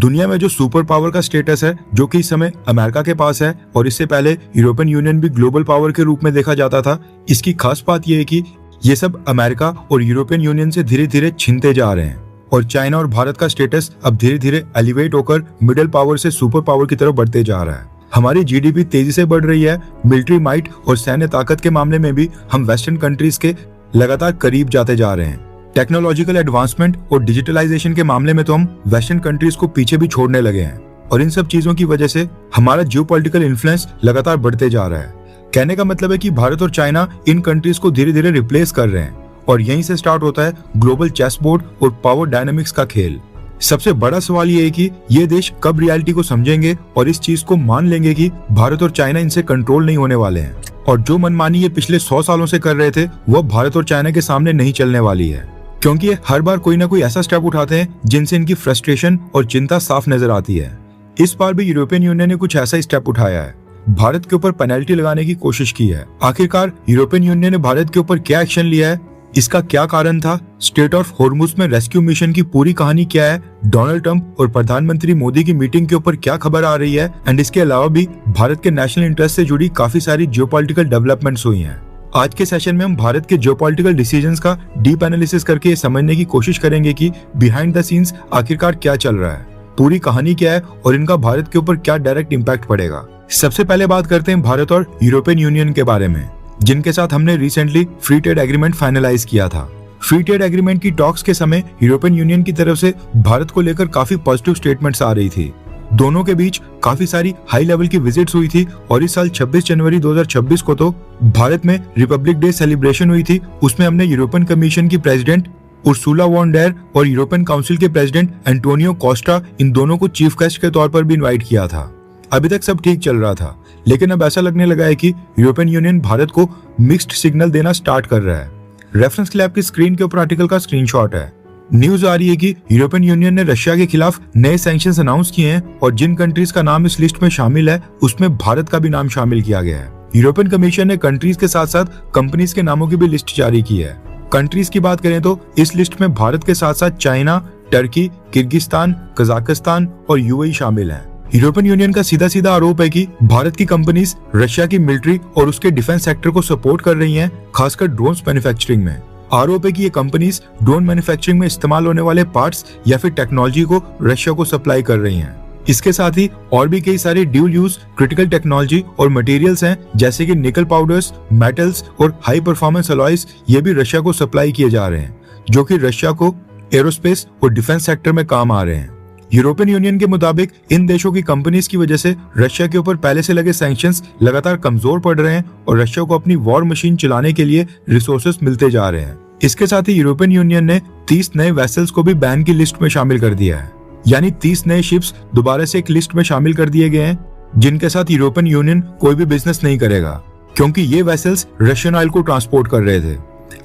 दुनिया में जो सुपर पावर का स्टेटस है जो कि इस समय अमेरिका के पास है और इससे पहले यूरोपियन यूनियन भी ग्लोबल पावर के रूप में देखा जाता था, इसकी खास बात यह है कि ये सब अमेरिका और यूरोपियन यूनियन से धीरे धीरे छिनते जा रहे हैं और चाइना और भारत का स्टेटस अब धीरे धीरे एलिवेट होकर मिडिल पावर से सुपर पावर की तरफ बढ़ते जा रहा है। हमारी जीडीपी तेजी से बढ़ रही है, मिलिट्री माइट और सैन्य ताकत के मामले में भी हम वेस्टर्न कंट्रीज के लगातार करीब जाते जा रहे हैं। टेक्नोलॉजिकल एडवांसमेंट और डिजिटलाइजेशन के मामले में तो हम वेस्टर्न कंट्रीज को पीछे भी छोड़ने लगे हैं और इन सब चीजों की वजह से हमारा जियोपॉलिटिकल इन्फ्लुएंस लगातार बढ़ते जा रहा है। कहने का मतलब है कि भारत और चाइना इन कंट्रीज को धीरे धीरे रिप्लेस कर रहे हैं और यहीं से स्टार्ट होता है ग्लोबल चेस बोर्ड और पावर डायनामिक्स का खेल। सबसे बड़ा सवाल ये है कि ये देश कब रियलिटी को समझेंगे और इस चीज को मान लेंगे कि भारत और चाइना इनसे कंट्रोल नहीं होने वाले हैं और जो मनमानी ये पिछले 100 सालों से कर रहे थे वह भारत और चाइना के सामने नहीं चलने वाली है, क्योंकि ये हर बार कोई ना कोई ऐसा स्टेप उठाते हैं जिनसे इनकी फ्रस्ट्रेशन और चिंता साफ नजर आती है। इस बार भी यूरोपियन यूनियन ने कुछ ऐसा स्टेप उठाया है, भारत के ऊपर पेनल्टी लगाने की कोशिश की है। आखिरकार यूरोपियन यूनियन ने भारत के ऊपर क्या एक्शन लिया है, इसका क्या कारण था, स्ट्रेट ऑफ हॉर्मुज में रेस्क्यू मिशन की पूरी कहानी क्या है, डोनाल्ड ट्रंप और प्रधानमंत्री मोदी की मीटिंग के ऊपर क्या खबर आ रही है एंड इसके अलावा भी भारत के नेशनल इंटरेस्ट से जुड़ी काफी सारी जियोपॉलिटिकल डेवलपमेंट्स हुई हैं। आज के सेशन में हम भारत के जियोपॉलिटिकल डिसीजंस का डीप एनालिसिस करके ये समझने की कोशिश करेंगे कि बिहाइंड द सीन्स आखिरकार क्या चल रहा है, पूरी कहानी क्या है और इनका भारत के ऊपर क्या डायरेक्ट इम्पैक्ट पड़ेगा। सबसे पहले बात करते हैं भारत और यूरोपियन यूनियन के बारे में, जिनके साथ हमने recently free trade agreement finalise किया था। फ्री ट्रेड एग्रीमेंट की टॉक्स के समय यूरोपियन यूनियन की तरफ से भारत को लेकर काफी पॉजिटिव स्टेटमेंट्स आ रही थी। दोनों के बीच काफी सारी हाई लेवल की विजिट्स हुई थी और इस साल 26 जनवरी 2026 को तो भारत में रिपब्लिक डे सेलिब्रेशन हुई थी। उसमें हमने यूरोपियन कमीशन की प्रेसिडेंट उर्सुला वॉन डेर और यूरोपियन काउंसिल के प्रेसिडेंट एंटोनियो कोस्टा, इन दोनों को चीफ गेस्ट के तौर पर भी इनवाइट किया था। अभी तक सब ठीक चल रहा था, लेकिन अब ऐसा लगने लगा है कि यूरोपियन यूनियन भारत को मिक्स्ड सिग्नल देना स्टार्ट कर रहा है। रेफरेंस के लिए आपकी स्क्रीन के ऊपर आर्टिकल का स्क्रीनशॉट है। न्यूज आ रही है कि यूरोपियन यूनियन ने रशिया के खिलाफ नए सैंक्शंस अनाउंस किए हैं और जिन कंट्रीज का नाम इस लिस्ट में शामिल है उसमें भारत का भी नाम शामिल किया गया है। यूरोपियन कमीशन ने कंट्रीज के साथ साथ कंपनीज के नामों की भी लिस्ट जारी की है। कंट्रीज की बात करें तो इस लिस्ट में भारत के साथ साथ चाइना, टर्की, किर्गिस्तान, कजाकिस्तान और यूएई शामिल हैं। यूरोपियन यूनियन का सीधा सीधा आरोप है कि भारत की कंपनीज रशिया की मिलिट्री और उसके डिफेंस सेक्टर को सपोर्ट कर रही हैं, खासकर ड्रोन्स मैन्युफैक्चरिंग में। आरोप है कि ये कंपनीज ड्रोन मैन्युफैक्चरिंग में इस्तेमाल होने वाले पार्ट्स या फिर टेक्नोलॉजी को रशिया को सप्लाई कर रही हैं। इसके साथ ही और भी कई सारे ड्यूल यूज क्रिटिकल टेक्नोलॉजी और मटेरियल्स हैं, जैसे कि निकल पाउडर्स, मेटल्स और हाई परफॉर्मेंस अलॉयज, ये भी रशिया को सप्लाई किए जा रहे हैं, जो कि रशिया को एरोस्पेस और डिफेंस सेक्टर में काम आ रहे हैं। यूरोपियन यूनियन के मुताबिक इन देशों की कंपनीज की वजह से रशिया के ऊपर पहले से लगे सैंक्शंस लगातार कमजोर पड़ रहे हैं और रशिया को अपनी वॉर मशीन चलाने के लिए रिसोर्सेस मिलते जा रहे हैं। इसके साथ ही यूरोपियन यूनियन ने 30 नए वेसल्स को भी बैन की लिस्ट में शामिल कर दिया है, यानी 30 नए शिप्स दोबारा से एक लिस्ट में शामिल कर दिए गए हैं, जिनके साथ यूरोपियन यूनियन कोई भी बिजनेस नहीं करेगा, क्योंकि ये वेसल्स रशियन ऑयल को ट्रांसपोर्ट कर रहे थे।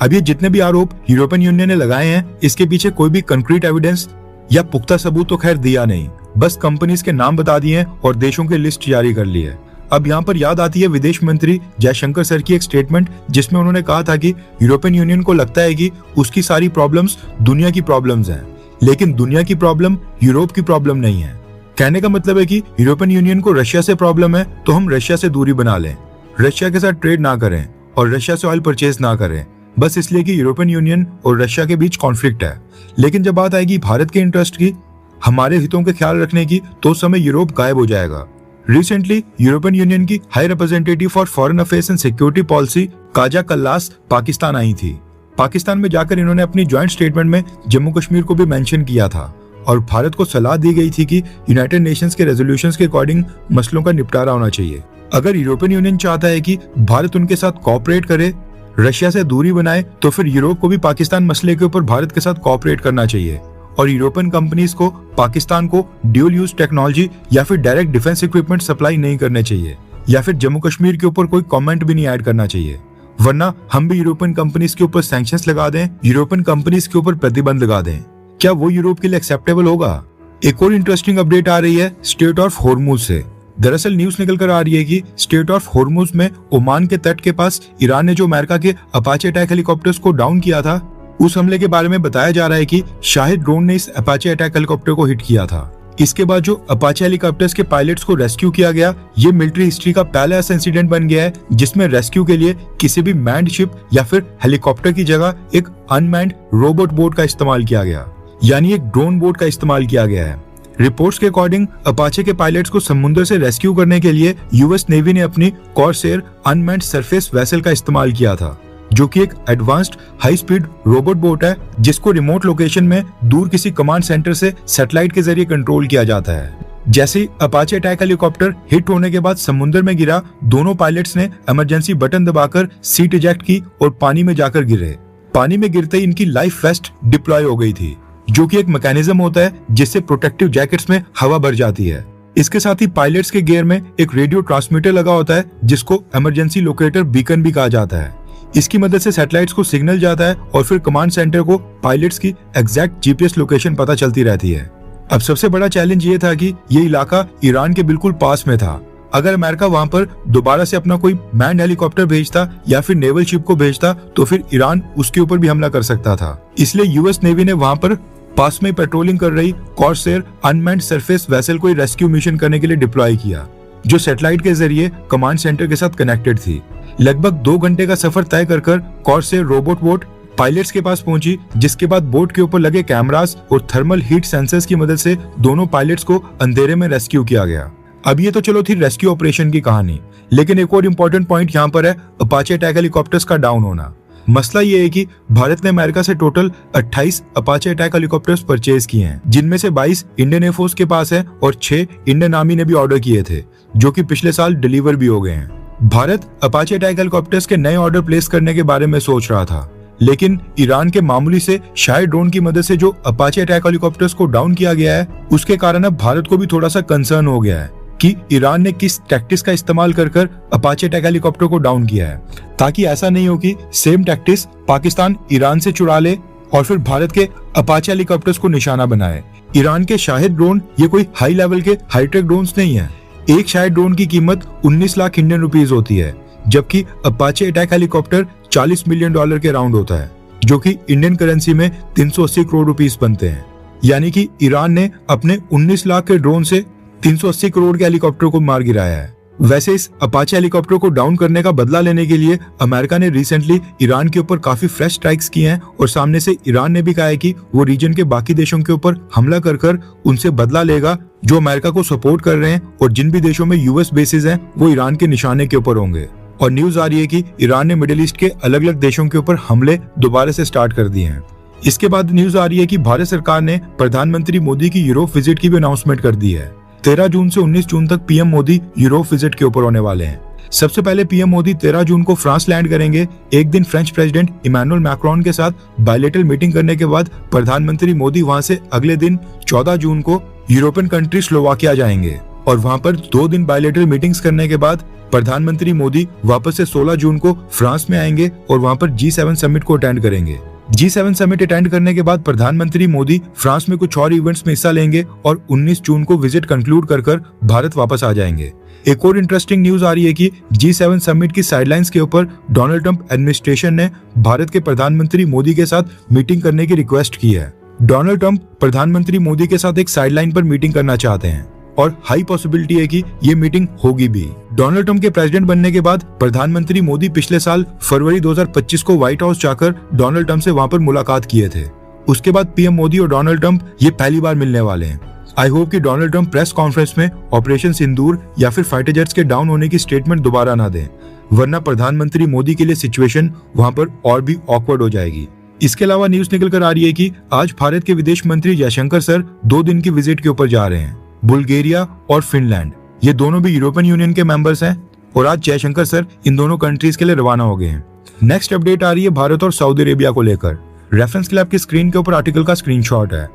अब ये जितने भी आरोप यूरोपियन यूनियन ने लगाए हैं, इसके पीछे कोई भी कंक्रीट एविडेंस या पुख्ता सबूत तो खैर दिया नहीं, बस कंपनीज के नाम बता दिए और देशों की लिस्ट जारी कर ली है। अब यहाँ पर याद आती है विदेश मंत्री जयशंकर सर की एक स्टेटमेंट, जिसमें उन्होंने कहा था कि यूरोपियन यूनियन को लगता है कि उसकी सारी प्रॉब्लम्स दुनिया की प्रॉब्लम्स हैं, लेकिन दुनिया की प्रॉब्लम यूरोप की प्रॉब्लम नहीं है। कहने का मतलब है कि यूरोपियन यूनियन को रशिया से प्रॉब्लम है तो हम रशिया से दूरी बना लें, रशिया के साथ ट्रेड ना करें और रशिया से ऑयल परचेज ना करें, बस इसलिए कि यूरोपियन यूनियन और रशिया के बीच कॉन्फ्लिक्ट है। लेकिन जब बात आएगी भारत के इंटरेस्ट की, हमारे हितों के ख्याल रखने की, तो उस समय यूरोप गायब हो जाएगा। रिसेंटली यूरोपियन यूनियन की high representative for foreign affairs and security policy Kaja Kallas Pakistan आई थी। पाकिस्तान में जाकर इन्होंने अपनी ज्वाइंट स्टेटमेंट में जम्मू कश्मीर को भी मेंशन किया था और भारत को सलाह दी गई थी कि यूनाइटेड नेशंस के रेजोल्यूशंस के अकॉर्डिंग मसलों का निपटारा होना चाहिए। अगर यूरोपियन यूनियन चाहता है कि भारत उनके साथ कोऑपरेट करे, रशिया से दूरी बनाए, तो फिर यूरोप को भी पाकिस्तान मसले के ऊपर भारत के साथ कोऑपरेट करना चाहिए और यूरोपियन कंपनीज को पाकिस्तान को ड्यूल यूज टेक्नोलॉजी या फिर डायरेक्ट डिफेंस इक्विपमेंट सप्लाई नहीं करने चाहिए, या फिर जम्मू कश्मीर के ऊपर कोई कमेंट भी नहीं ऐड करना चाहिए, वरना हम भी यूरोपियन कंपनीज के ऊपर सैंक्शंस लगा दें, यूरोपियन कंपनीज के ऊपर प्रतिबंध लगा दें। क्या वो यूरोप के लिए एक्सेप्टेबल होगा? एक और इंटरेस्टिंग अपडेट आ रही है स्ट्रेट ऑफ हॉर्मुज से। दरअसल न्यूज निकल कर आ रही है कि स्ट्रेट ऑफ हॉर्मुज में ओमान के तट के पास ईरान ने जो अमेरिका के अपाचे अटैक हेलीकॉप्टर्स को डाउन किया था, उस हमले के बारे में बताया जा रहा है कि शाहिद ड्रोन ने इस अपाचे अटैक हेलीकॉप्टर को हिट किया था। इसके बाद जो अपाचे हेलीकॉप्टर्स के पायलट्स को रेस्क्यू किया गया, ये मिलिट्री हिस्ट्री का पहला ऐसा इंसिडेंट बन गया है जिसमें रेस्क्यू के लिए किसी भी मैन्ड शिप या फिर हेलीकॉप्टर की जगह एक अनमैन्ड रोबोट बोट का इस्तेमाल किया गया, यानी एक ड्रोन बोट का इस्तेमाल किया गया है। रिपोर्ट्स के अकॉर्डिंग अपाचे के पायलट्स को समुद्र से रेस्क्यू करने के लिए यूएस नेवी ने अपनी कॉर्सेयर अनमैन्ड सरफेस वेसल का इस्तेमाल किया था, जो कि एक advanced high speed robot boat है जिसको रिमोट लोकेशन में दूर किसी कमांड सेंटर से सैटेलाइट के जरिए कंट्रोल किया जाता है। जैसे ही अपाचे अटैक हेलीकॉप्टर हिट होने के बाद समुद्र में गिरा, दोनों पायलट्स ने इमरजेंसी बटन दबाकर सीट इजेक्ट की और पानी में जाकर गिरे। पानी में गिरते ही इनकी लाइफ वेस्ट डिप्लॉय हो गई थी, जो कि एक मैकेनिज्म होता है जिससे प्रोटेक्टिव जैकेट्स में हवा भर जाती है। इसके साथ ही पायलट्स के गियर में एक रेडियो ट्रांसमीटर लगा होता है जिसको इमरजेंसी लोकेटर बीकन भी कहा जाता है। इसकी मदद से सैटेलाइट्स को सिग्नल जाता है और फिर कमांड सेंटर को पायलट्स की एग्जैक्ट जीपीएस लोकेशन पता चलती रहती है। अब सबसे बड़ा चैलेंज ये था कि ये इलाका ईरान के बिल्कुल पास में था। अगर अमेरिका वहां पर दोबारा से अपना कोई मैन्ड हेलीकॉप्टर भेजता या फिर नेवल शिप को भेजता तो फिर ईरान उसके ऊपर भी हमला कर सकता था। इसलिए यूएस नेवी ने वहां पर पास में पेट्रोलिंग कर रही कॉर्सेयर अनमैन्ड सरफेस वेसल को रेस्क्यू मिशन करने के लिए डिप्लॉय किया, जो सैटेलाइट के जरिए कमांड सेंटर के साथ कनेक्टेड थी। लगभग 2 घंटे का सफर तय कर कॉर्सेयर रोबोट बोट पायलट्स के पास पहुंची, जिसके बाद बोट के ऊपर लगे कैमरास और थर्मल हीट सेंसर्स की मदद से दोनों पायलट्स को अंधेरे में रेस्क्यू किया गया। अब ये तो चलो थी रेस्क्यू ऑपरेशन की कहानी, लेकिन एक और इम्पोर्टेंट पॉइंट यहाँ पर है अपाचे अटैक हेलीकॉप्टर्स का डाउन होना। मसला ये है कि भारत ने अमेरिका से total 28 Apache attack helicopters purchase किए हैं, जिनमें से 22 इंडियन एयरफोर्स के पास है और 6 इंडियन आर्मी ने भी ऑर्डर किए थे, जो कि पिछले साल डिलीवर भी हो गए हैं। भारत अपाचे अटैक हेलीकॉप्टर्स के नए ऑर्डर प्लेस करने के बारे में सोच रहा था, लेकिन ईरान के मामूली से शायद ड्रोन की मदद से जो अपाचे अटैक हेलीकॉप्टर्स को डाउन किया गया है, उसके कारण अब भारत को भी थोड़ा सा कंसर्न हो गया है कि ईरान ने किस टैक्टिक्स का इस्तेमाल कर अपाचे अटैक हेलीकॉप्टर को डाउन किया है, ताकि ऐसा नहीं हो कि सेम टैक्टिक्स पाकिस्तान ईरान से चुरा ले और फिर भारत के अपाचे हेलीकॉप्टर्स को निशाना बनाए। ईरान के शाहिद ड्रोन ये कोई हाई लेवल के हाईटेक ड्रोन्स नहीं है। एक शाहिद ड्रोन की कीमत 19 लाख इंडियन रुपीज होती है, जबकि अपाचे अटैक हेलीकॉप्टर $40 मिलियन के राउंड होता है, जो कि इंडियन करेंसी में 380 करोड़ रुपीस बनते हैं। यानी कि ईरान ने अपने 19 लाख के ड्रोन से 380 करोड़ के हेलीकॉप्टर को मार गिराया है। वैसे इस अपाचे हेलीकॉप्टर को डाउन करने का बदला लेने के लिए अमेरिका ने रिसेंटली ईरान के ऊपर काफी फ्रेश स्ट्राइक्स किए हैं और सामने से ईरान ने भी कहा है कि वो रीजन के बाकी देशों के ऊपर हमला कर उनसे बदला लेगा जो अमेरिका को सपोर्ट कर रहे हैं, और जिन भी देशों में यूएस बेसिस हैं वो ईरान के निशाने के ऊपर होंगे। और न्यूज आ रही है कि ईरान ने मिडिल ईस्ट के अलग अलग देशों के ऊपर हमले दोबारा से स्टार्ट कर दिए हैं। इसके बाद न्यूज आ रही है कि भारत सरकार ने प्रधानमंत्री मोदी की यूरोप विजिट की भी अनाउंसमेंट कर दी है। 13 जून से 19 जून तक पीएम मोदी यूरोप विजिट के ऊपर होने वाले हैं। सबसे पहले पीएम मोदी 13 जून को फ्रांस लैंड करेंगे। एक दिन फ्रेंच प्रेसिडेंट इमैनुअल मैक्रोन के साथ बायलैटरल मीटिंग करने के बाद प्रधानमंत्री मोदी वहां से अगले दिन 14 जून को यूरोपियन कंट्री स्लोवाकिया जाएंगे और वहां पर 2 दिन बायलैटरल मीटिंग्स करने के बाद प्रधानमंत्री मोदी वापस से 16 जून को फ्रांस में आएंगे और वहां पर G7 समिट को अटेंड करेंगे। G7 समिट अटेंड करने के बाद प्रधानमंत्री मोदी फ्रांस में कुछ और इवेंट्स में हिस्सा लेंगे और 19 जून को विजिट कंक्लूड कर भारत वापस आ जाएंगे। एक और इंटरेस्टिंग न्यूज आ रही है कि G7 समिट की साइडलाइंस के ऊपर डोनाल्ड ट्रंप एडमिनिस्ट्रेशन ने भारत के प्रधानमंत्री मोदी के साथ मीटिंग करने की रिक्वेस्ट की है। डोनाल्ड ट्रंप प्रधानमंत्री मोदी के साथ एक साइडलाइन पर मीटिंग करना चाहते हैं और हाई पॉसिबिलिटी है कि ये मीटिंग होगी भी। डोनाल्ड ट्रंप के प्रेसिडेंट बनने के बाद प्रधानमंत्री मोदी पिछले साल फरवरी 2025 को व्हाइट हाउस जाकर डोनाल्ड ट्रंप से वहां पर मुलाकात किए थे। उसके बाद पीएम मोदी और डोनाल्ड ट्रंप ये पहली बार मिलने वाले हैं। आई होप कि डोनाल्ड ट्रंप प्रेस कॉन्फ्रेंस में ऑपरेशन सिंदूर या फिर फाइटर जेट्स के डाउन होने की स्टेटमेंट दोबारा ना दें, वरना प्रधानमंत्री मोदी के लिए सिचुएशन वहां पर और भी ऑकवर्ड हो जाएगी। इसके अलावा न्यूज निकल कर आ रही है कि आज भारत के विदेश मंत्री जयशंकर सर 2 दिन की विजिट के ऊपर जा रहे हैं। बुल्गारिया और फिनलैंड, ये दोनों भी यूरोपियन यूनियन के मेंबर्स हैं और आज जयशंकर सर इन दोनों कंट्रीज के लिए रवाना हो गए हैं। नेक्स्ट अपडेट आ रही है भारत और सऊदी अरेबिया को लेकर। रेफरेंस के लिए आपकी स्क्रीन के ऊपर आर्टिकल का स्क्रीनशॉट है।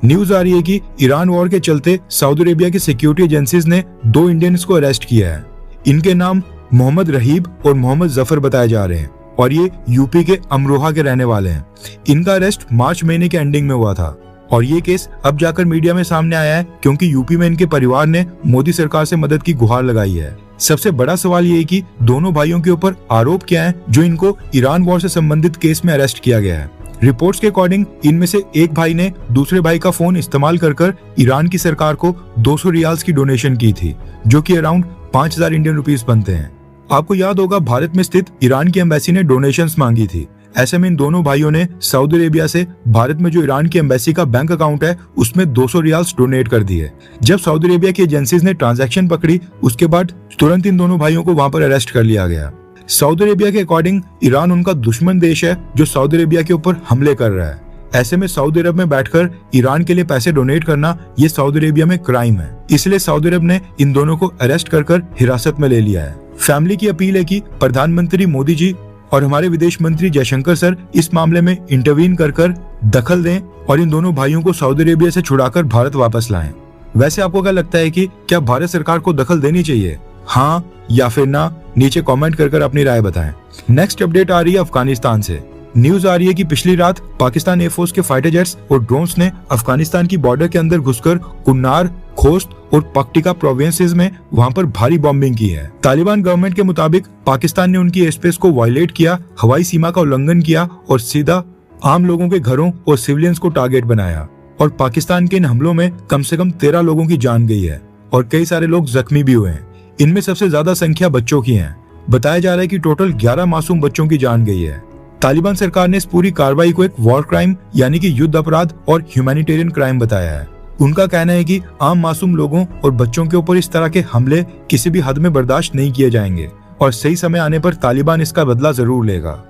न्यूज आ रही है कि ईरान वॉर के चलते सऊदी अरेबिया की सिक्योरिटी एजेंसीज ने 2 इंडियंस को अरेस्ट किया है। इनके नाम मोहम्मद रहीब और मोहम्मद जफर बताए जा रहे हैं और ये यूपी के अमरोहा के रहने वाले हैं। इनका अरेस्ट मार्च महीने के एंडिंग में हुआ था और ये केस अब जाकर मीडिया में सामने आया है क्योंकि यूपी में इनके परिवार ने मोदी सरकार से मदद की गुहार लगाई है। सबसे बड़ा सवाल ये है कि दोनों भाइयों के ऊपर आरोप क्या है जो इनको ईरान वॉर से संबंधित केस में अरेस्ट किया गया है। रिपोर्ट्स के अकॉर्डिंग इनमें से एक भाई ने दूसरे भाई का फोन इस्तेमाल कर ईरान की सरकार को 200 रियाल्स की डोनेशन की थी, जो कि अराउंड 5000 इंडियन रुपीस बनते हैं। आपको याद होगा भारत में स्थित ईरान की एम्बेसी ने डोनेशंस मांगी थी। ऐसे में इन दोनों भाइयों ने सऊदी अरेबिया से भारत में जो ईरान की एम्बेसी का बैंक अकाउंट है उसमें 200 रियाल्स डोनेट कर दिए। जब सऊदी अरेबिया की एजेंसीज ने ट्रांजैक्शन पकड़ी उसके बाद तुरंत इन दोनों भाइयों को वहां पर अरेस्ट कर लिया गया। सऊदी अरेबिया के अकॉर्डिंग ईरान उनका दुश्मन देश है जो सऊदी अरेबिया के ऊपर हमले कर रहा है। ऐसे में सऊदी अरब में बैठकर ईरान के लिए पैसे डोनेट करना ये सऊदी अरेबिया में क्राइम है। इसलिए सऊदी अरब ने इन दोनों को अरेस्ट कर हिरासत में ले लिया है। फैमिली की अपील है कि प्रधानमंत्री मोदी जी और हमारे विदेश मंत्री जयशंकर सर इस मामले में इंटरवीन कर दखल दें और इन दोनों भाइयों को सऊदी अरेबिया से छुड़ाकर भारत वापस लाएं। वैसे आपको क्या लगता है कि क्या भारत सरकार को दखल देनी चाहिए, हाँ या फिर ना? नीचे कमेंट कर अपनी राय बताएं। नेक्स्ट अपडेट आ रही है अफगानिस्तान से। न्यूज आ रही है कि पिछली रात पाकिस्तान एयरफोर्स के फाइटर जेट्स और ड्रोन्स ने अफगानिस्तान की बॉर्डर के अंदर घुसकर कुन्नार, खोस्त और पक्टिका प्रोविंसेस में वहां पर भारी बॉम्बिंग की है। तालिबान गवर्नमेंट के मुताबिक पाकिस्तान ने उनकी एयर स्पेस को वायलेट किया, हवाई सीमा का उल्लंघन किया और सीधा आम लोगों के घरों और सिविलियंस को टारगेट बनाया। और पाकिस्तान के इन हमलों में कम से कम 13 लोगों की जान गई है और कई सारे लोग जख्मी भी हुए हैं। इनमें सबसे ज्यादा संख्या बच्चों की है। बताया जा रहा है कि टोटल 11 मासूम बच्चों की जान गई है। तालिबान सरकार ने इस पूरी कार्रवाई को एक वॉर क्राइम यानी कि युद्ध अपराध और ह्यूमैनिटेरियन क्राइम बताया है। उनका कहना है कि आम मासूम लोगों और बच्चों के ऊपर इस तरह के हमले किसी भी हद में बर्दाश्त नहीं किए जाएंगे और सही समय आने पर तालिबान इसका बदला जरूर लेगा।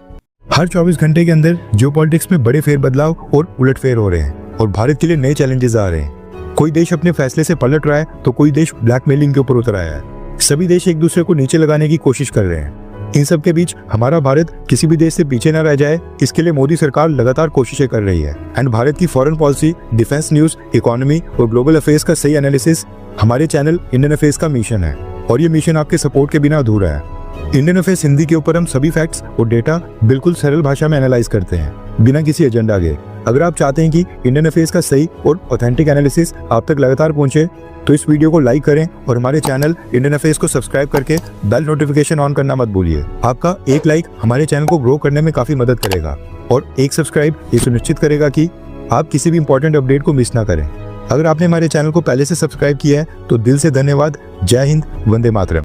हर 24 घंटे के अंदर जियोपॉलिटिक्स में बड़े फेरबदलाव और उलटफेर हो रहे हैं और भारत के लिए नए चैलेंजेस आ रहे हैं। कोई देश अपने फैसले से पलट रहा है तो कोई देश ब्लैकमेलिंग के ऊपर उतर आया है। सभी देश एक दूसरे को नीचे लगाने की कोशिश कर रहे हैं। इन सब के बीच हमारा भारत किसी भी देश से पीछे न रह जाए, इसके लिए मोदी सरकार लगातार कोशिशें कर रही है। एंड भारत की foreign policy, defence news, economy और ग्लोबल अफेयर्स का सही एनालिसिस हमारे चैनल इंडियन अफेयर्स का मिशन है और ये मिशन आपके सपोर्ट के बिना अधूरा है। इंडियन अफेयर्स हिंदी के ऊपर हम सभी फैक्ट्स और डेटा बिल्कुल सरल भाषा में एनालाइज करते हैं बिना किसी एजेंडा के। अगर आप चाहते हैं कि इंडियन अफेयर्स का सही और ऑथेंटिक एनालिसिस आप तक लगातार पहुंचे तो इस वीडियो को लाइक करें और हमारे चैनल इंडियन अफेयर्स को सब्सक्राइब करके बेल नोटिफिकेशन ऑन करना मत भूलिए। आपका एक लाइक हमारे चैनल को ग्रो करने में काफी मदद करेगा और एक सब्सक्राइब ये सुनिश्चित करेगा कि आप किसी भी इंपॉर्टेंट अपडेट को मिस ना करें। अगर आपने हमारे चैनल को पहले से सब्सक्राइब किया है तो दिल से धन्यवाद। जय हिंद, वंदे मातरम।